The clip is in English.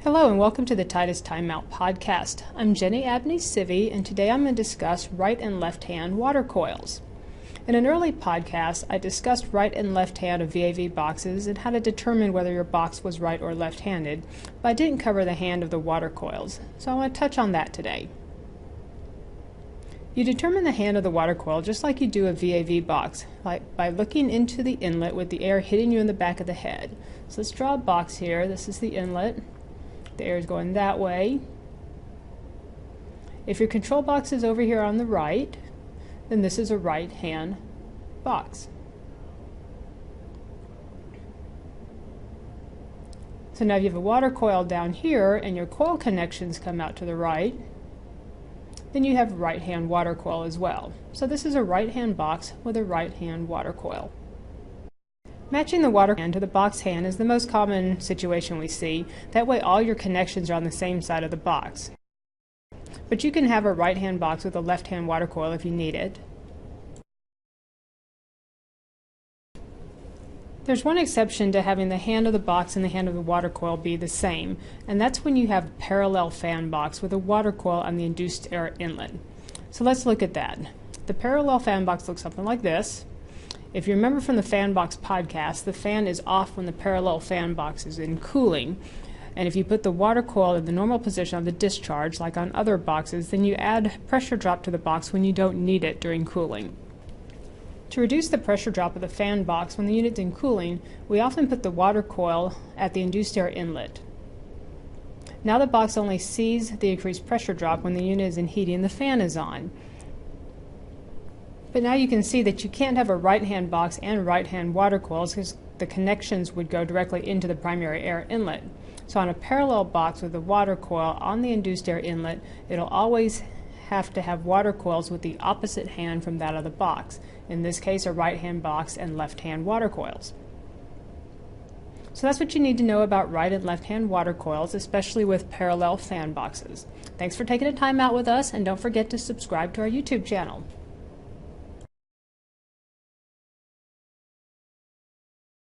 Hello and welcome to the Titus Timeout podcast. I'm Jenny Abney-Civey and today I'm going to discuss right and left hand water coils. In an early podcast, I discussed right and left hand of VAV boxes and how to determine whether your box was right or left-handed, but I didn't cover the hand of the water coils, so I want to touch on that today. You determine the hand of the water coil just like you do a VAV box, like by looking into the inlet with the air hitting you in the back of the head. So let's draw a box here. This is the inlet. The air is going that way. If your control box is over here on the right, then this is a right hand box. So now if you have a water coil down here and your coil connections come out to the right, then you have right hand water coil as well. So this is a right hand box with a right hand water coil. Matching the water hand to the box hand is the most common situation we see. That way all your connections are on the same side of the box. But you can have a right hand box with a left hand water coil if you need it. There's one exception to having the hand of the box and the hand of the water coil be the same, and that's when you have a parallel fan box with a water coil on the induced air inlet. So let's look at that. The parallel fan box looks something like this. If you remember from the fan box podcast, the fan is off when the parallel fan box is in cooling. And if you put the water coil in the normal position of the discharge, like on other boxes, then you add pressure drop to the box when you don't need it during cooling. To reduce the pressure drop of the fan box when the unit's in cooling, we often put the water coil at the induced air inlet. Now the box only sees the increased pressure drop when the unit is in heating and the fan is on. But now you can see that you can't have a right-hand box and right-hand water coils because the connections would go directly into the primary air inlet. So on a parallel box with a water coil on the induced air inlet, it'll always have to have water coils with the opposite hand from that of the box. In this case, a right-hand box and left-hand water coils. So that's what you need to know about right and left-hand water coils, especially with parallel fan boxes. Thanks for taking a time out with us, and don't forget to subscribe to our YouTube channel.